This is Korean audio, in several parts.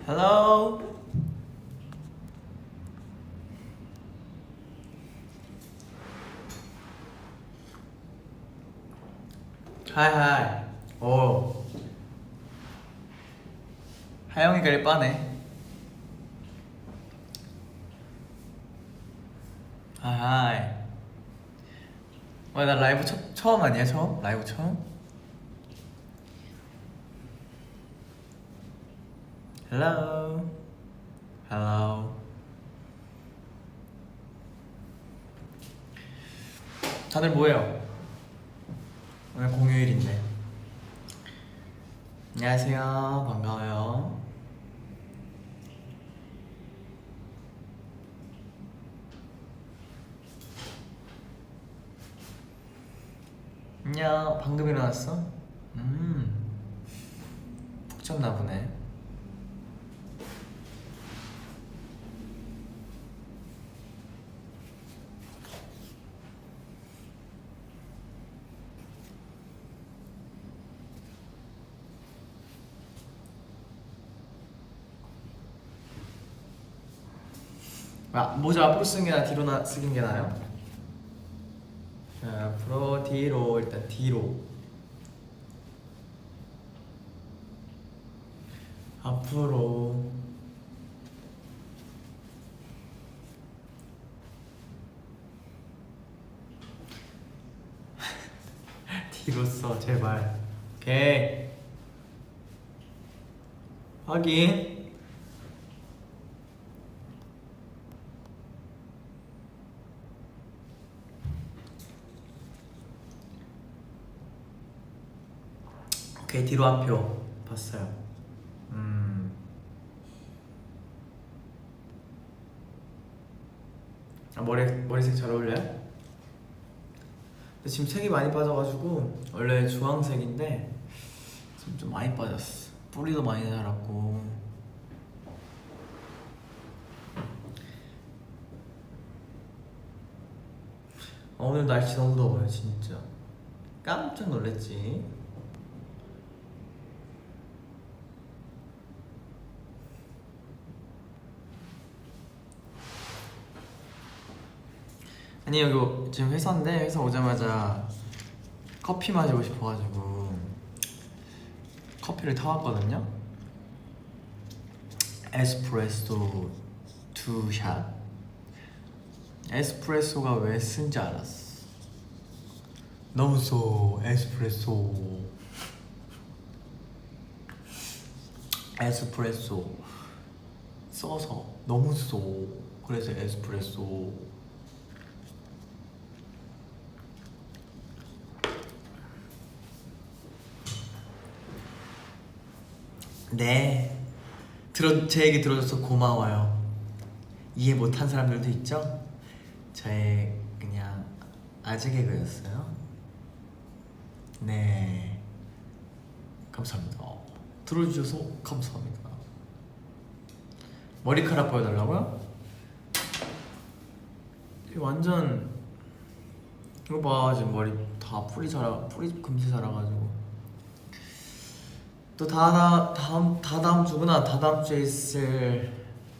Hello. 하이. 오. 하영이가 일빠네. 하이. 나 라이브 처음 아니야? 처음? 라이브 처음? Hello. Hello. 다들 뭐해요? 오늘 공휴일인데. 안녕하세요. 반가워요. 안녕. 방금 일어났어? 푹 잤나 보네. 모자 앞으로 쓰는 게 나아? 뒤로 쓰는 게 나아요? 자, 앞으로 뒤로. 일단 뒤로. 앞으로. 뒤로 써 제발. 오케이. 확인. 오케이. 뒤로 한 표 봤어요. 머리색 잘 어울려요? 근데 지금 색이 많이 빠져가지고 원래 주황색인데 지금 좀 많이 빠졌어. 뿌리도 많이 자랐고. 오늘 날씨 너무 더워요 진짜. 깜짝 놀랐지. 아니 여기 지금 회사인데 회사 오자마자 커피 마시고 싶어가지고 커피를 타왔거든요. 에스프레소 2샷. 에스프레소가 왜 쓴지 알았어. 너무 써. 에스프레소 써서 너무 써. 그래서 에스프레소. 네, 제 얘기 들어줘서 고마워요. 이해 못한 사람들도 있죠? 저의 그냥 아재 개그였어요. 네, 감사합니다. 들어주셔서 감사합니다. 머리카락 보여달라고요? 완전 이거 봐. 지금 머리 다 뿌리 금세 자라가지고. 또 다다음 주구나. 다다음 주에 있을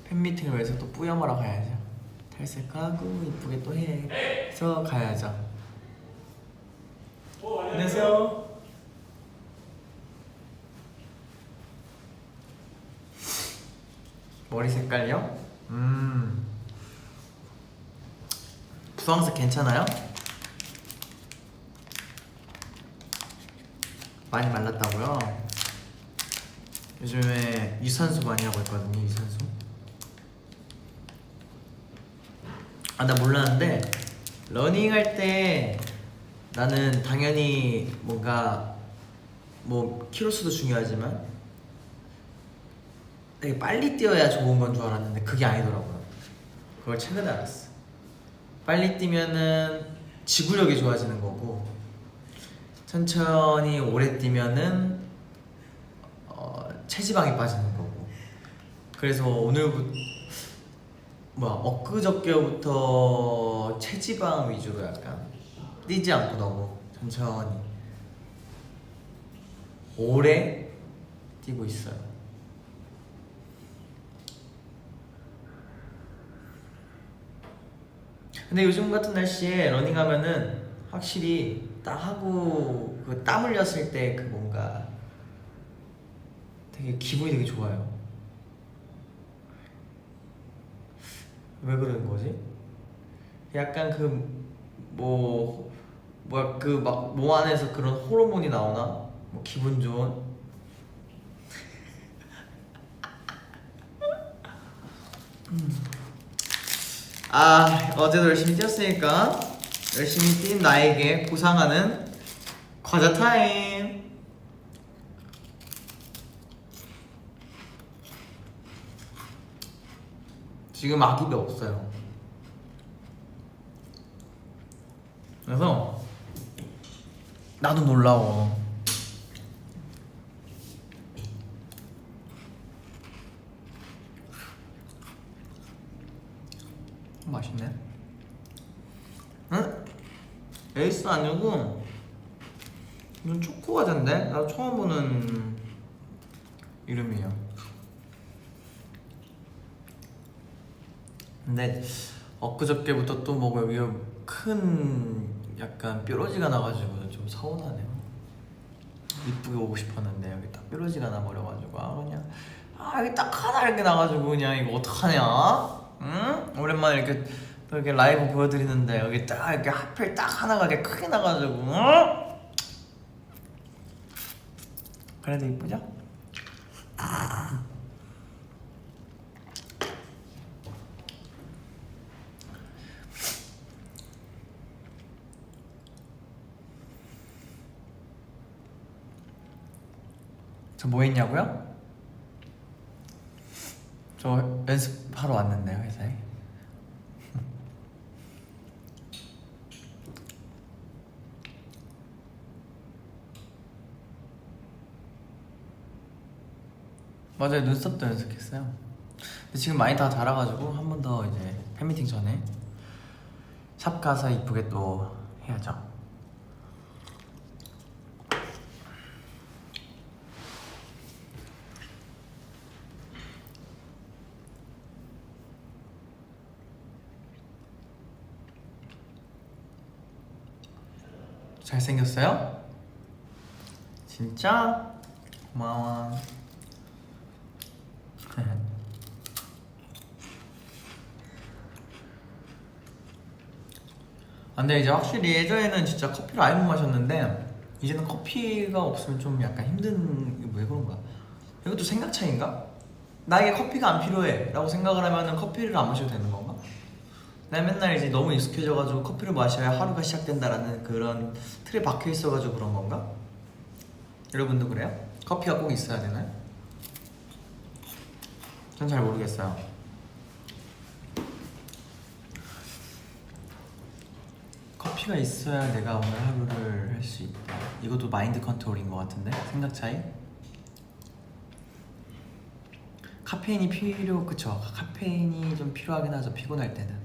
팬미팅을 위해서 또 뿌염하러 가야죠. 탈색하고 이쁘게 또 해서 가야죠. 안녕하세요. 머리 색깔요? 부황색 괜찮아요? 많이 말랐다고요? 요즘에 유산소 많이 하고 있거든요. 유산소. 나 몰랐는데 러닝할 때 나는 당연히 뭔가 뭐 키로수도 중요하지만 되게 빨리 뛰어야 좋은 건 줄 알았는데 그게 아니더라고요. 그걸 최근에 알았어. 빨리 뛰면은 지구력이 좋아지는 거고 천천히 오래 뛰면은 체지방이 빠지는 거고. 그래서 엊그저께부터 체지방 위주로 약간 뛰지 않고 너무 천천히 오래 뛰고 있어요. 근데 요즘 같은 날씨에 러닝하면은 확실히 딱 하고 그 땀 흘렸을 때 그 뭔가 되게 기분이 되게 좋아요. 왜 그러는 거지? 약간 그 뭐 뭐야 그 막 몸 안에서 그런 호르몬이 나오나? 뭐 기분 좋은. 아 어제도 열심히 뛰었으니까 열심히 뛴 나에게 보상하는 과자 타임. 지금 아기배 없어요. 그래서 나도 놀라워. 맛있네. 응? 에이스 아니고 이건 초코 과자인데? 나도 처음 보는 이름이에요. 근데 엊그저께부터 또 뭐 여기 큰 약간 뾰루지가 나가지고 좀 서운하네요. 이쁘게 오고 싶었는데 여기 딱 뾰루지가 나버려가지고 그냥 여기 딱 하나 이렇게 나가지고 그냥 이거 어떡하냐? 응? 오랜만에 이렇게 또 이렇게 라이브 보여드리는데 여기 딱 이렇게 하필 딱 하나가 이렇게 크게 나가지고 응? 그래도 이쁘죠? 저 뭐 했냐고요? 저 연습하러 왔는데요, 회사에. 맞아요, 눈썹도 연습했어요. 근데 지금 많이 다 자라가지고 한 번 더 이제 팬미팅 전에 샵 가서 이쁘게 또 해야죠. 잘생겼어요? 진짜? 고마워. 근데 이제 확실히 예전에는 진짜 커피를 아예 못 마셨는데 이제는 커피가 없으면 좀 약간 힘든. 왜 그런가? 이것도 생각 차이인가? 나에게 커피가 안 필요해 라고 생각을 하면은 커피를 안 마셔도 되는 건가? 나 맨날 이제 너무 익숙해져가지고 커피를 마셔야 하루가 시작된다라는 그런 틀에 박혀 있어가지고 그런 건가? 여러분도 그래요? 커피가 꼭 있어야 되나요? 전 잘 모르겠어요. 커피가 있어야 내가 오늘 하루를 할 수 있다. 이것도 마인드 컨트롤인 것 같은데? 생각 차이? 카페인이 그쵸? 카페인이 좀 필요하긴 하죠, 피곤할 때는.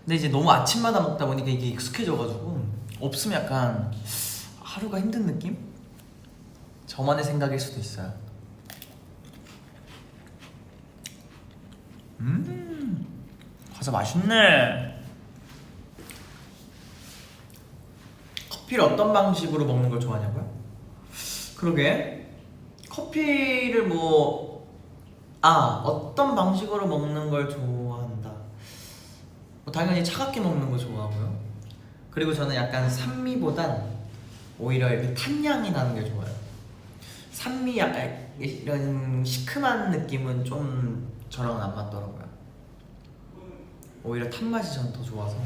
근데 이제 너무 아침마다 먹다 보니까 이게 익숙해져가지고 없으면 약간 하루가 힘든 느낌? 저만의 생각일 수도 있어요. 과자 맛있네. 커피를 어떤 방식으로 먹는 걸 좋아하냐고요? 그러게 커피를 어떤 방식으로 먹는 걸 좋아한다. 당연히 차갑게 먹는 거 좋아하고요. 그리고 저는 약간 산미보단 오히려 이렇게 탄향이 나는 게 좋아요. 산미 약간 이런 시큼한 느낌은 좀 저랑은 안 맞더라고요. 오히려 탄맛이 저는 더 좋아서.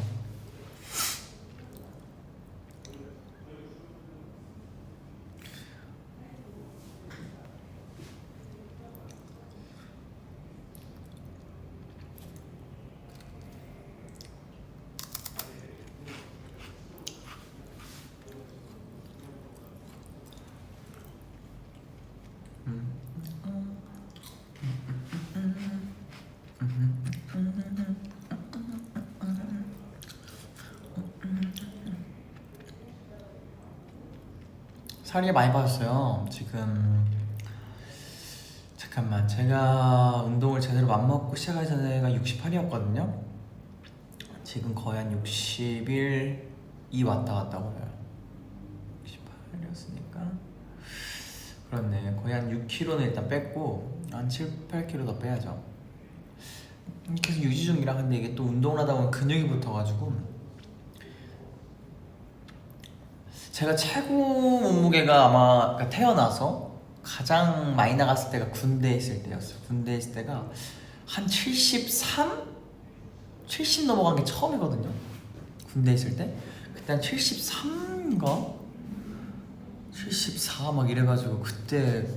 살이 많이 빠졌어요. 지금 잠깐만, 제가 운동을 제대로 맘먹고 시작하기 전에가 68이었거든요 지금 거의 한 60일이 왔다 갔다 거려요. 68이었으니까 그렇네. 거의 한 6kg는 일단 뺐고 한 7, 8kg 더 빼야죠. 계속 유지 중이라. 근데 이게 또 운동을 하다 보면 근육이 붙어가지고 제가 최고 몸무게가 아마 그러니까 태어나서 가장 많이 나갔을 때가 군대에 있을 때였어요. 군대에 있을 때가 한 73? 70 넘어간 게 처음이거든요. 군대에 있을 때 그때 한 73인가? 74 막 이래가지고 그때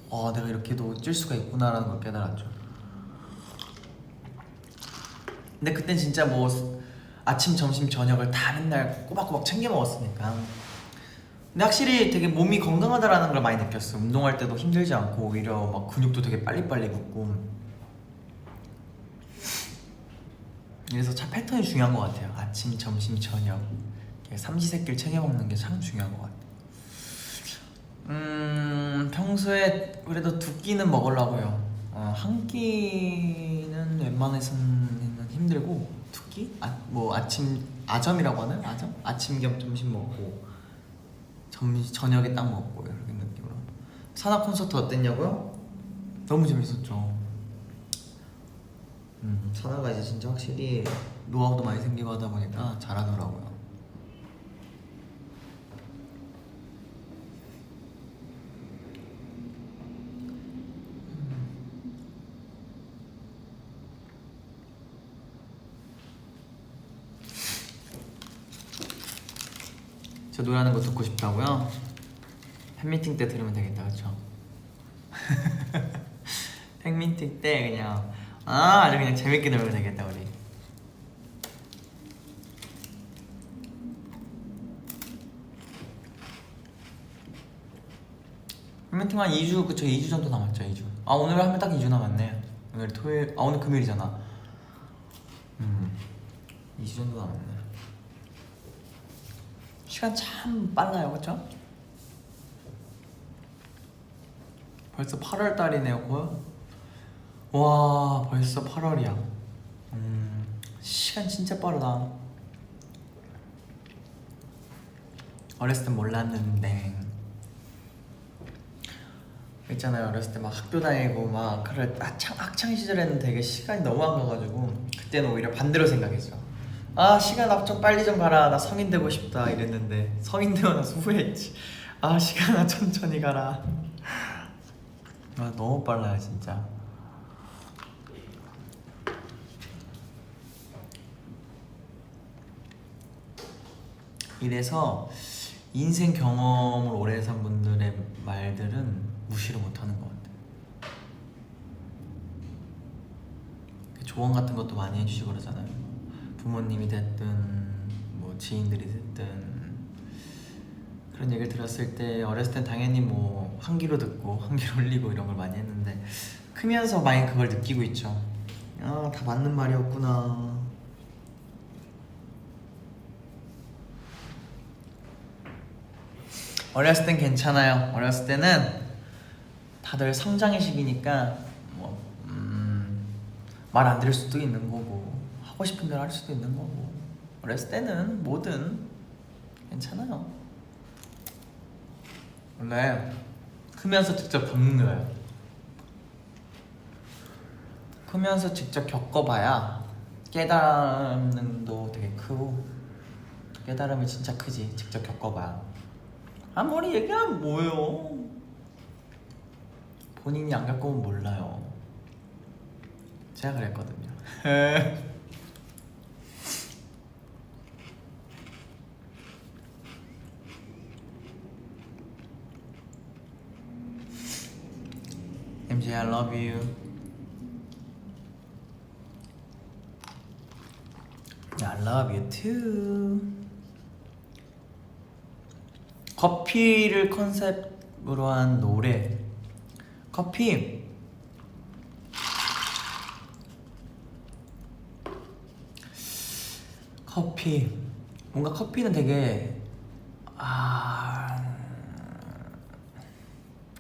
내가 이렇게도 찔 수가 있구나라는 걸 깨달았죠. 근데 그땐 진짜 뭐 아침, 점심, 저녁을 다 맨날 꼬박꼬박 챙겨 먹었으니까. 근데 확실히 되게 몸이 건강하다라는 걸 많이 느꼈어. 운동할 때도 힘들지 않고 오히려 막 근육도 되게 빨리빨리 붙고. 그래서 참 패턴이 중요한 것 같아요. 아침, 점심, 저녁 삼시세끼를 챙겨 먹는 게 참 중요한 것 같아요. 평소에 그래도 두 끼는 먹으려고요. 한 끼는 웬만해서는 힘들고 두 끼? 뭐 아침 아점이라고 하나요? 아점? 아침 겸 점심 먹고 저녁에 딱 먹고 이런 느낌으로. 산악 콘서트 어땠냐고요? 너무 재밌었죠. 산악가 이제 진짜 확실히 노하우도 많이 생기고 하다 보니까 잘하더라고요. 저 노래하는 거 듣고 싶다고요? 팬미팅 때 들으면 되겠다, 그쵸? 팬미팅 때 그냥 아주 그냥 재밌게 놀면 되겠다 우리. 팬미팅 한 2주, 그쵸? 2주 정도 남았죠. 2주. 오늘 하면 딱 2주 남았네. 오늘 토요일, 오늘 금요일이잖아. 2주 정도 남았네. 시간 참 빨라요, 그쵸? 벌써 8월달이네요. 와, 벌써 8월이야. 시간 진짜 빠르다. 어렸을 땐 몰랐는데 있잖아요. 어렸을 때 막 학교 다니고 막 그래 학창 시절에는 되게 시간이 너무 안 가가지고 그때는 오히려 반대로 생각했죠. 시간 앞 좀 빨리 좀 가라. 나 성인 되고 싶다 이랬는데 성인 되고 나서 후회했지. 시간아 천천히 가라. 너무 빨라요 진짜. 이래서 인생 경험을 오래 산 분들의 말들은 무시를 못하는 것 같아요. 조언 같은 것도 많이 해주시고 그러잖아요. 부모님이 됐든 뭐 지인들이 됐든 그런 얘기를 들었을 때 어렸을 땐 당연히 뭐 한 귀로 듣고 한 귀로 흘리고 이런 걸 많이 했는데 크면서 많이 그걸 느끼고 있죠. 다 맞는 말이었구나. 어렸을 땐 괜찮아요. 어렸을 때는 다들 성장의 시기니까 뭐 말 안 들을 수도 있는 거고 하고 싶은 대로 할 수도 있는 거고 어렸을 때는 뭐든 괜찮아요. 원래 크면서 직접 겪는 거예요. 크면서 직접 겪어봐야 깨달음도 되게 크고 깨달음이 진짜 크지. 직접 겪어봐야. 아무리 얘기하면 뭐예요. 본인이 안 겪어보면 몰라요. 제가 그랬거든요. MJ I love you. I love you too. 커피를 컨셉으로 한 노래. 커피 뭔가 커피는 되게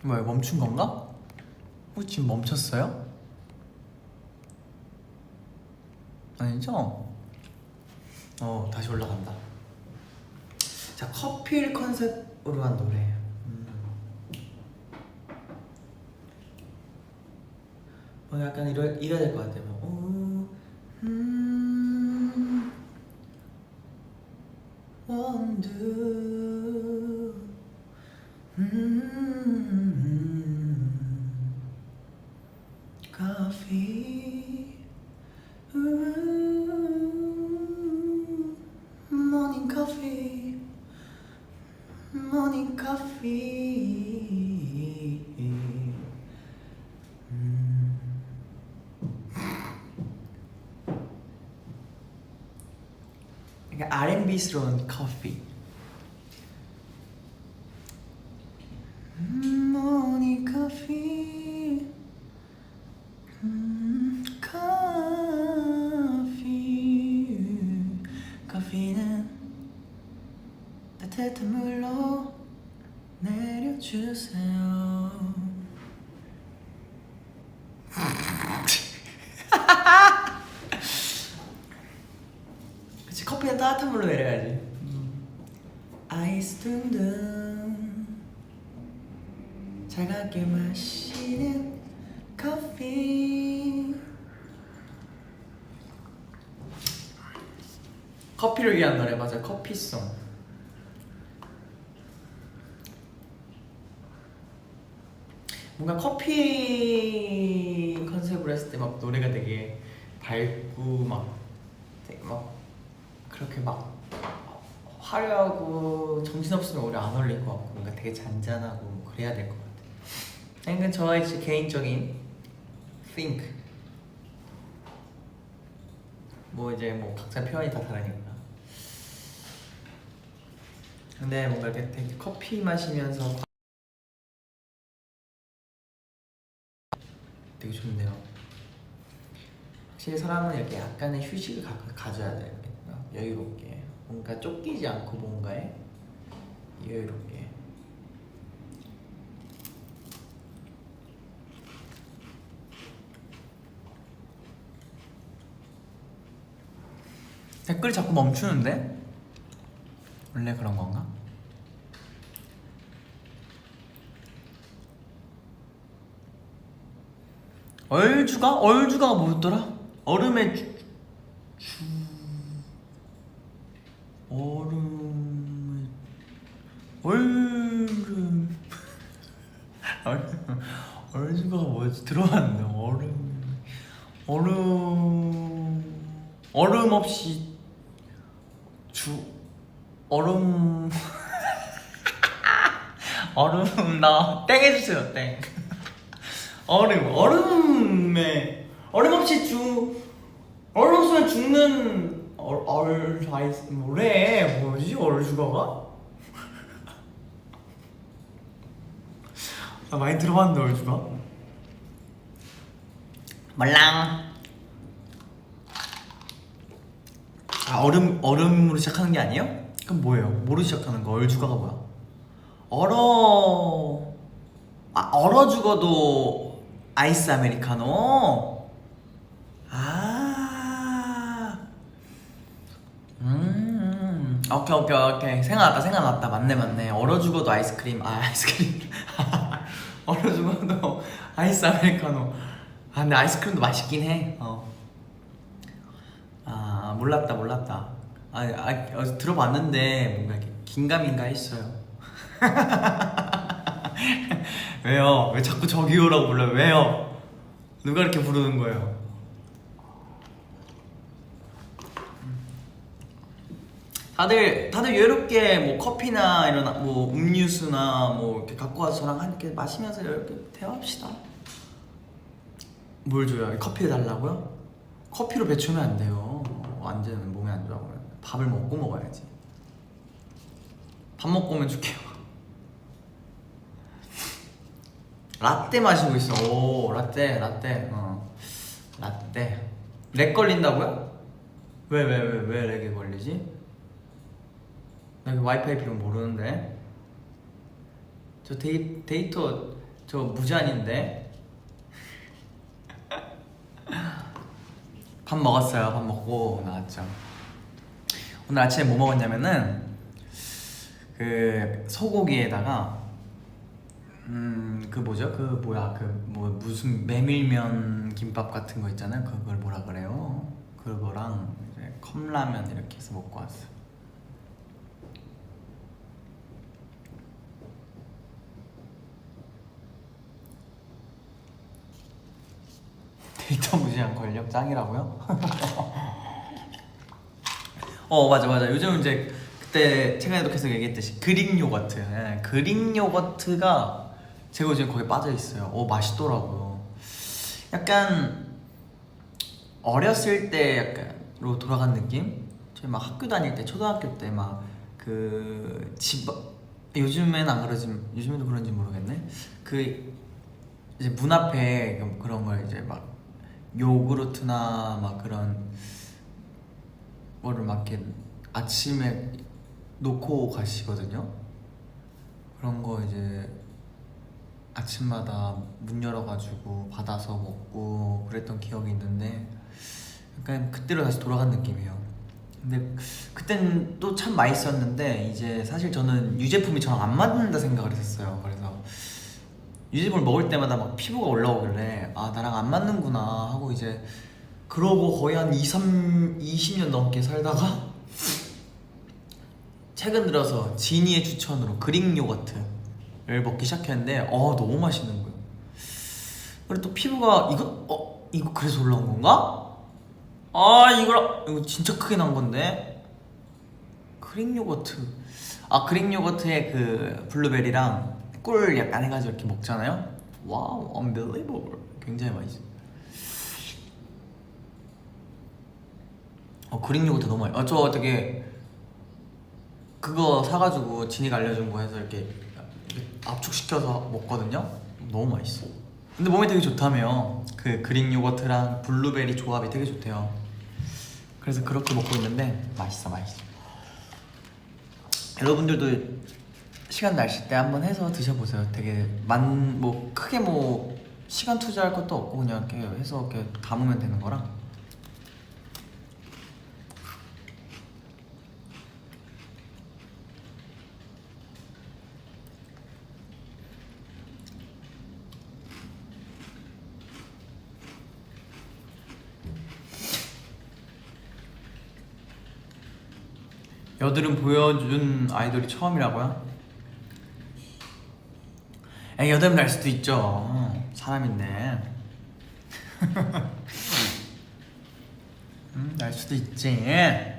뭐야 멈춘 건가? 지금 멈췄어요? 아니죠? 다시 올라간다. 자, 커피를 컨셉으로 한 노래. 약간 이래야 될 것 같아. 원두 커피 모닝 커피 모닝 커피 그러니까 R&B스러운 커피. 모닝 커피 커피는 따뜻한 물로 내려주세요. 그치, 커피는 따뜻한 물로 내려야지. 아이스 둥둥 차갑게 마시는 커피. 커피를 위한 노래. 맞아, 커피송. 뭔가 커피 컨셉으로 했을 때 막 노래가 되게 밝고 되게 그렇게 화려하고 정신없으면 오래 안 어울릴 것 같고, 뭔가 되게 잔잔하고 그래야 될 것 같아. 그러니까 저의 개인적인 think. 이제 각자 표현이 다 다르니까. 근데 뭔가 이렇게 되게 커피 마시면서 되게 좋네요. 확실히 사람은 이렇게 약간의 휴식을 가져야 돼. 여유롭게, 뭔가 쫓기지 않고 뭔가에 여유롭게. 댓글이 자꾸 멈추는데? 원래 그런 건가? 얼주가 뭐였더라? 얼음의 얼주가 뭐였지? 들어봤는데 얼음 없이 얼음 나 땡 해주세요. 땡. 얼음 없으면 죽는 뭐래? 뭐지? 얼주가가? 나 많이 들어봤는데 얼주가? 말랑. 얼음으로 시작하는 게 아니에요? 그럼 뭐예요? 뭐로 시작하는 거? 얼주가가 뭐야? 얼어 죽어도 아이스 아메리카노? 오케이. 생각났다. 맞네. 얼어 죽어도 아이스크림. 얼어 죽어도 아이스 아메리카노. 근데 아이스크림도 맛있긴 해. 몰랐다. 들어봤는데 뭔가 이렇게 긴가민가 했어요. 왜요? 왜 자꾸 저기요라고 불러요? 왜요? 누가 이렇게 부르는 거예요? 다들 여유롭게 커피나 이런 음료수나 이렇게 갖고 와서 저랑 함께 마시면서 이렇게 대화합시다. 뭘 줘요? 커피 달라고요? 커피로 배추면 안 돼요. 완전 몸에 안 좋아 보면. 밥을 먹고 먹어야지. 밥 먹고 오면 줄게요. 라떼 마시고 있어. 오, 라떼. 라떼. 렉 걸린다고요? 왜 렉이 걸리지? 나 와이파이 비용 모르는데. 저 데이터 저 무제한인데. 밥 먹었어요. 밥 먹고 나왔죠. 오늘 아침에 뭐 먹었냐면은 그 소고기에다가 그 뭐죠? 그 뭐야 그 뭐 무슨 메밀면 김밥 같은 거 있잖아요. 그걸 뭐라 그래요? 그거랑 이제 컵라면 이렇게 해서 먹고 왔어요. 데이터 무제한 권력 짱이라고요? 맞아 요즘 이제 그때 최근에도 계속 얘기했듯이 그릭 요거트. 그릭 요거트가 제가 요즘 거기 빠져있어요. 맛있더라고요. 약간 어렸을 때 약간로 돌아간 느낌? 저희 막 학교 다닐 때 초등학교 때 막 그 집 요즘엔 안 그러지 요즘에도 그런지 모르겠네. 그 이제 문 앞에 그런 걸 이제 막 요구르트나 막 그런 거를 막 이렇게 아침에 놓고 가시거든요. 그런 거 이제 아침마다 문 열어가지고 받아서 먹고 그랬던 기억이 있는데 약간 그때로 다시 돌아간 느낌이에요. 근데 그땐 또 참 맛있었는데 이제 사실 저는 유제품이 저랑 안 맞는다 생각을 했었어요. 그래서 유제품을 먹을 때마다 막 피부가 올라오길래 아 나랑 안 맞는구나 하고 이제 그러고 거의 한 20년 넘게 살다가 최근 들어서 지니의 추천으로 그릭 요거트를 먹기 시작했는데 너무 맛있는 거예요. 그리고 또 피부가 이거 그래서 올라온 건가? 이거 진짜 크게 난 건데 그릭 요거트. 그릭 요거트에 그 블루베리랑 꿀 약간 해가지고 이렇게 먹잖아요. 와우, unbelievable. 굉장히 맛있어. 그릭 요거트 너무 맛있어. 저 되게 그거 사가지고 진이가 알려준 거 해서 이렇게 압축시켜서 먹거든요. 너무 맛있어. 근데 몸에 되게 좋다며요. 그 그릭 요거트랑 블루베리 조합이 되게 좋대요. 그래서 그렇게 먹고 있는데 맛있어. 여러분들도 시간 나실 때 한번 해서 드셔보세요. 되게 뭐 크게 뭐 시간 투자할 것도 없고 그냥 이렇게 해서 이렇게 담으면 되는 거라. 여드름 보여준 아이돌이 처음이라고요? 여드름 날 수도 있죠. 사람인데. 날 수도 있지.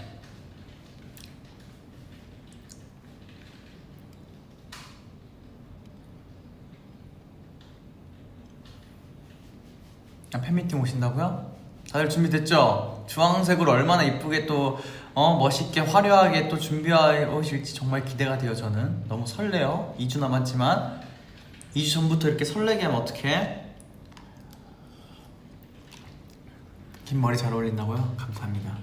팬미팅 오신다고요? 다들 준비됐죠? 주황색으로 얼마나 이쁘게 또 멋있게 화려하게 또 준비해 오실지 정말 기대가 돼요. 저는 너무 설레요. 2주 남았지만 2주 전부터 이렇게 설레게 하면 어떡해? 긴 머리 잘 어울린다고요? 감사합니다.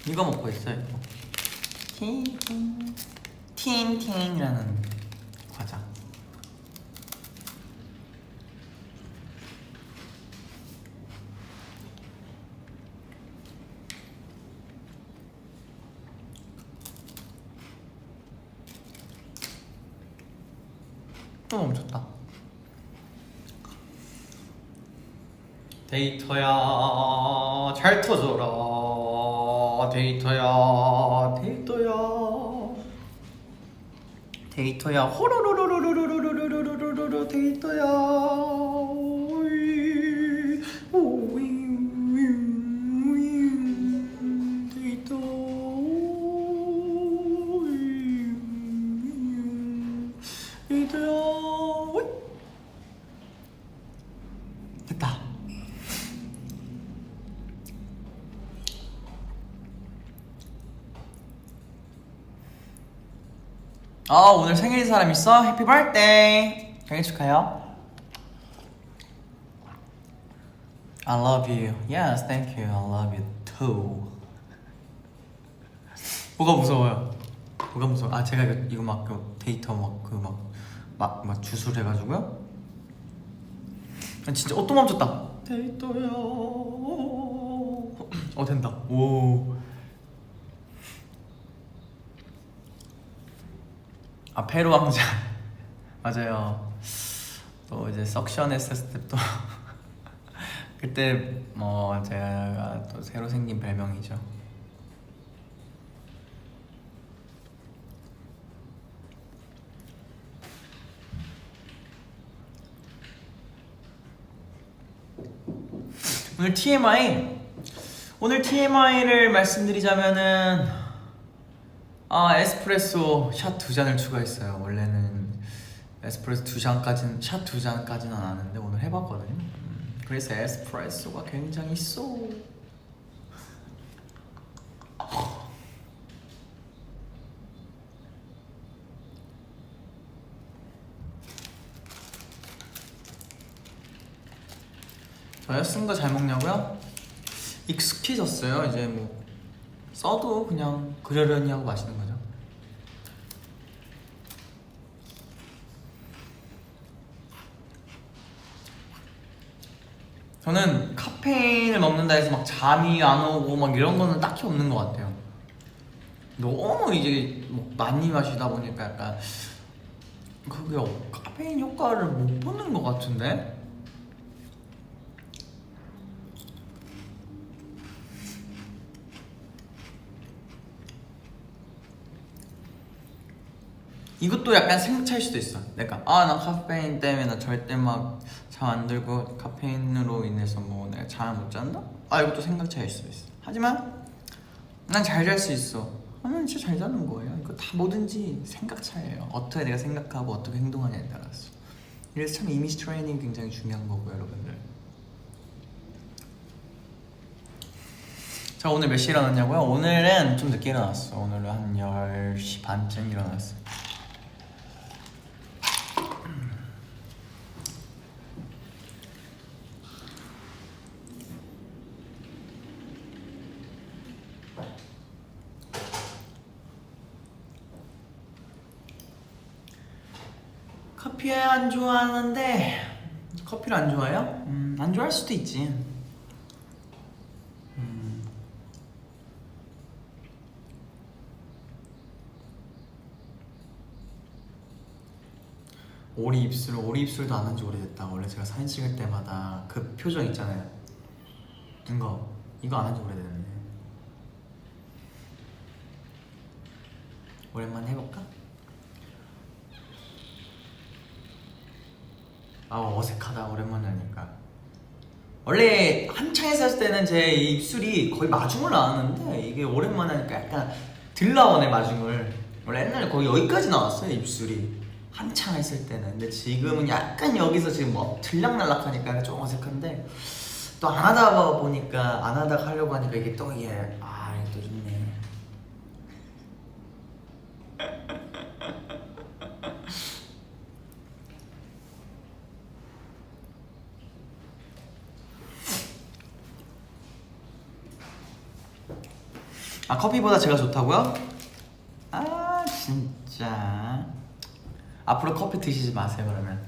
이거 먹고 있어요. 틴틴이라는 과자. 또 멈췄다. 데이터야 잘 터져라. 데이터야 호로로로로로로로로로로로로로 데이터야. 데이터. 데이터야. 됐다. 오늘 생일인 사람 있어? 해피 birthday. 생일 축하해요. I love you. Yes, thank you. I love you too. 뭐가 무서워요? 뭐가 무서워? 아 제가 이거 막 그 데이터 막 주술 해가지고요. 진짜 또 멈췄다. 데이터야. 된다. 오. 아 페루 왕자. 맞아요. 또 이제 석션 했을 때 또 그때 뭐 제가 또 새로 생긴 별명이죠. 오늘 TMI를 말씀드리자면은 에스프레소 샷 2잔을 추가했어요. 원래는 에스프레소 샷 2잔까지는 안 하는데 오늘 해봤거든요. 그래서 에스프레소가 굉장히 저요? 쓴 거 잘 먹냐고요? 익숙해졌어요. 이제 뭐 써도 그냥 그러려니 하고 마시는 거죠. 저는 카페인을 먹는다 해서 막 잠이 안 오고 막 이런 거는 딱히 없는 것 같아요. 너무 이제 뭐 많이 마시다 보니까 약간 그게 카페인 효과를 못 보는 것 같은데? 이것도 약간 생각 차일 수도 있어. 내가 나 카페인 때문에 나 절대 막 잠 안 들고 카페인으로 인해서 뭐 내가 잠을 못 잔다? 이것도 생각 차일 수도 있어. 하지만 난 잘 잘 수 있어. 난 진짜 잘 자는 거예요. 이거 다 뭐든지 생각 차이에요. 어떻게 내가 생각하고 어떻게 행동하냐에 따라서. 그래서 참 이미지 트레이닝 굉장히 중요한 거고요, 여러분들. 자, 오늘 몇 시에 일어났냐고요? 오늘은 좀 늦게 일어났어. 오늘은 한 10시 반쯤 일어났어. 커피 안 좋아하는데 커피를 안 좋아해요? 안 좋아할 수도 있지. 오리 입술도 안 한 지 오래됐다. 원래 제가 사진 찍을 때마다 그 표정 있잖아요. 이거 안 한 지 오래됐네. 오랜만에 해볼까? 어색하다. 오랜만에 하니까. 원래 한창 했을 때는 제 입술이 거의 마중을 나왔는데 이게 오랜만에 하니까 약간 들 나오네, 마중을. 원래 옛날에 거의 여기까지 나왔어요, 입술이. 한창 했을 때는. 근데 지금은 약간 여기서 지금 뭐 들락날락하니까 좀 어색한데 또 안 하다 보니까 안 하다가 하려고 하니까 이게 또 이게 또 있네. 커피보다 제가 좋다고요? 진짜 앞으로 커피 드시지 마세요, 그러면.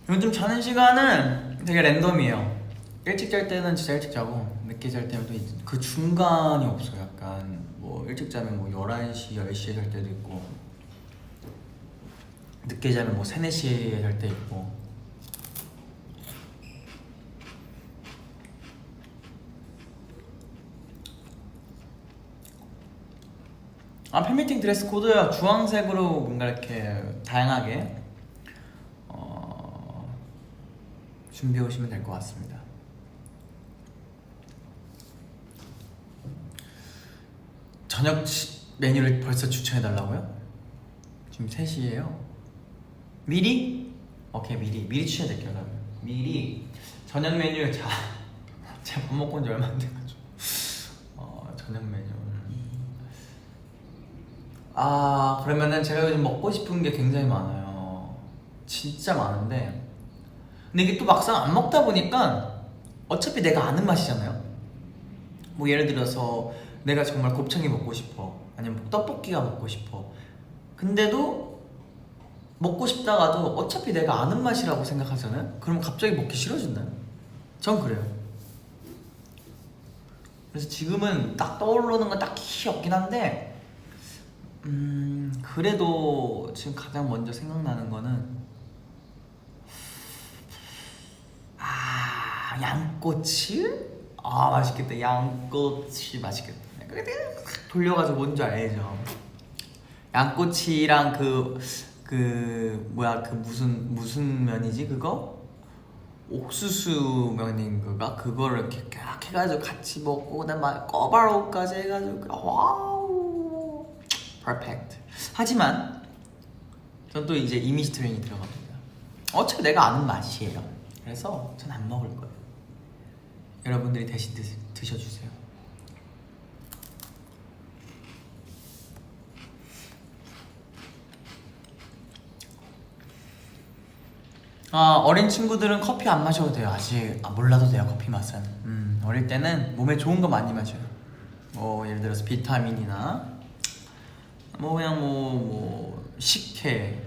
요즘 자는 시간은 되게 랜덤이에요. 일찍 잘 때는 진짜 일찍 자고 늦게 잘 때는 또 그 중간이 없어요. 약간 뭐 일찍 자면 뭐 11시, 10시에 잘 때도 있고 늦게 자면 뭐 3, 4시에 잘 때 있고. 팬미팅 드레스 코드 주황색으로 뭔가 이렇게 다양하게 준비해 오시면 될 것 같습니다. 저녁 메뉴를 벌써 추천해 달라고요? 지금 3시예요. 미리? 오케이, 미리 추천해드릴게요. 그러면 미리 저녁 메뉴. 제가 밥 먹고 온 지 얼마 안 돼가지고 저녁 메뉴 그러면은 제가 요즘 먹고 싶은 게 굉장히 많아요. 진짜 많은데 근데 이게 또 막상 안 먹다 보니까 어차피 내가 아는 맛이잖아요. 뭐 예를 들어서 내가 정말 곱창이 먹고 싶어, 아니면 떡볶이가 먹고 싶어. 근데도 먹고 싶다가도 어차피 내가 아는 맛이라고 생각하잖아요. 그러면 갑자기 먹기 싫어진다요. 전 그래요. 그래서 지금은 딱 떠오르는 건 딱히 없긴 한데 그래도 지금 가장 먼저 생각나는 거는 양꼬치? 맛있겠다. 양꼬치 맛있겠다. 돌려가지고 뭔지 알죠? 양꼬치랑 뭐야, 무슨 면이지 그거? 옥수수 면인가? 그거를 이렇게 쫙 해가지고 같이 먹고 그다음 막 꺼바로우까지 해가지고 와우 퍼펙트. 하지만 전 또 이제 이미지 트레이닝이 들어갑니다. 어차피 내가 아는 맛이에요. 그래서 전 안 먹을 거예요. 여러분들이 대신 드셔주세요. 어린 친구들은 커피 안 마셔도 돼요. 아직 몰라도 돼요. 커피 맛은. 어릴 때는 몸에 좋은 거 많이 마셔요. 뭐 예를 들어서 비타민이나 뭐 그냥 뭐 식혜,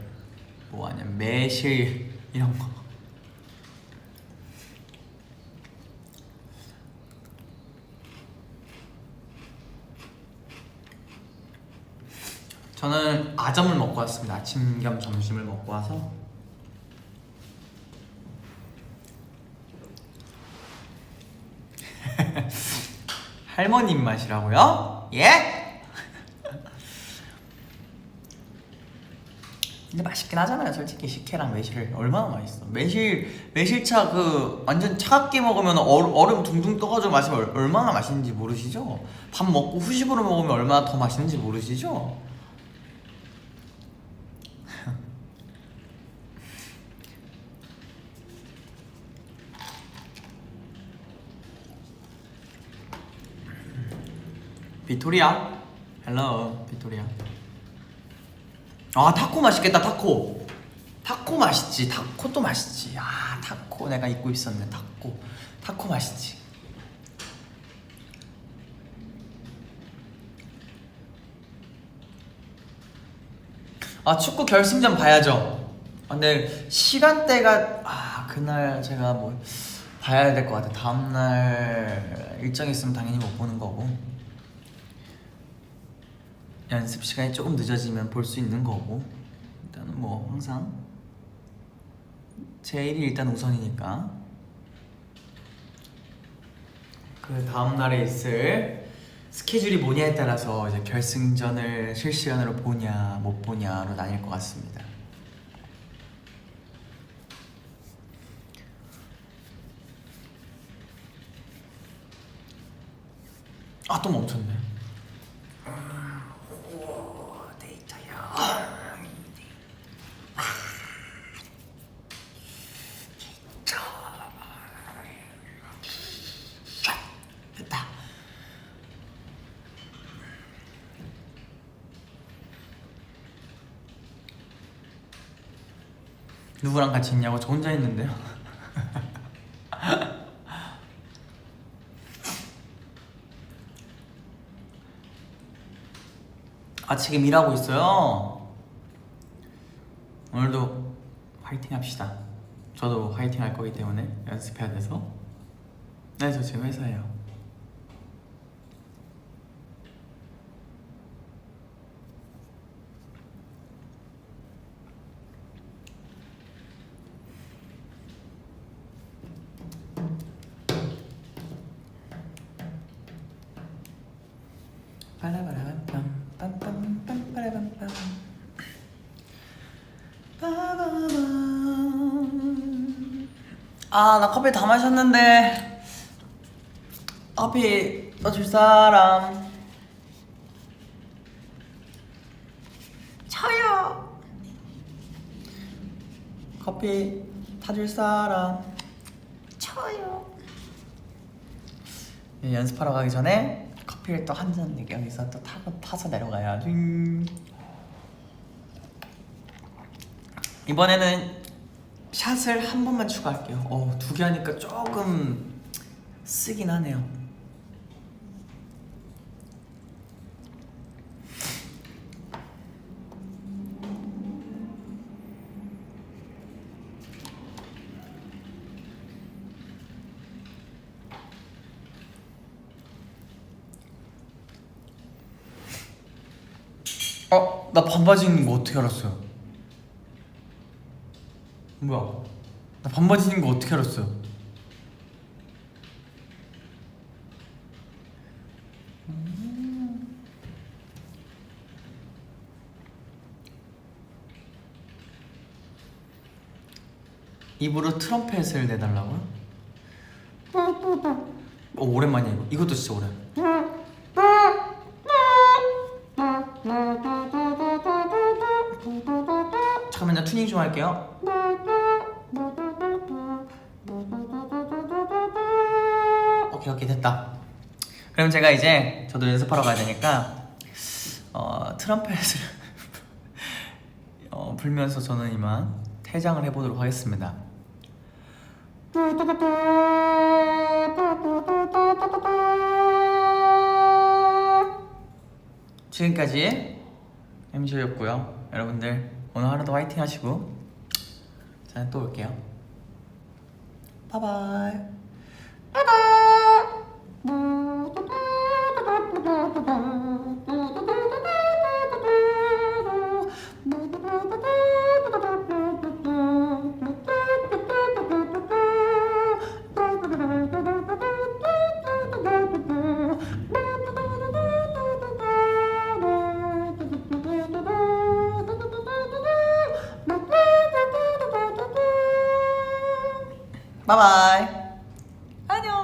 뭐 아니면 매실 이런 거. 저는 아점을 먹고 왔습니다. 아침 겸 점심을 먹고 와서. 할머니 입맛이라고요? 예? 근데 맛있긴 하잖아요. 솔직히 식혜랑 매실 얼마나 맛있어. 매실차 완전 차갑게 먹으면 얼음 둥둥 떠가지고 마시면 얼마나 맛있는지 모르시죠? 밥 먹고 후식으로 먹으면 얼마나 더 맛있는지 모르시죠? 비토리야? 헬로 비토리야. 타코 맛있겠다. 타코 맛있지. 타코도 맛있지. 타코 내가 잊고 있었네. 타코 맛있지. 축구 결승전 봐야죠. 근데 시간대가 그날 제가 뭐 봐야 될 것 같아. 다음날 일정 있으면 당연히 못 보는 거고, 연습 시간이 조금 늦어지면 볼 수 있는 거고, 일단은 뭐 항상 제 일이 일단 우선이니까 그 다음날에 있을 스케줄이 뭐냐에 따라서 이제 결승전을 실시간으로 보냐 못 보냐로 나뉠 것 같습니다. 또 멈췄네. 데이터야. 됐다. 누구랑 같이 있냐고? 저 혼자 있는데요. 지금 일하고 있어요. 오늘도 화이팅 합시다. 저도 화이팅 할 거기 때문에 연습해야 돼서. 네, 저 지금 회사예요. 나 커피 다 마셨는데 커피 떠줄 사람. 저요. 커피 타줄 사람. 저요. 연습하러 가기 전에 커피를 또 한 잔 여기서 또 타서 내려가야지. 이번에는 샷을 한 번만 추가할게요. 두 개 하니까 조금 쓰긴 하네요. 나 반바지 입는 거 어떻게 알았어요? 뭐야? 나 반바지 입는 거 어떻게 알았어요? 입으로 트럼펫을 내달라고요? 오랜만이야 이거. 이것도 진짜 오랜. 잠깐만요, 튜닝 좀 할게요. 오케이 됐다. 그럼 제가 이제 저도 연습하러 가야 되니까 트럼펫을 불면서 저는 이만 퇴장을 해보도록 하겠습니다. 지금까지 MC였고요. 여러분들 오늘 하루도 화이팅 하시고 저는 또 올게요. 바이바이. 바이바이. 안녕.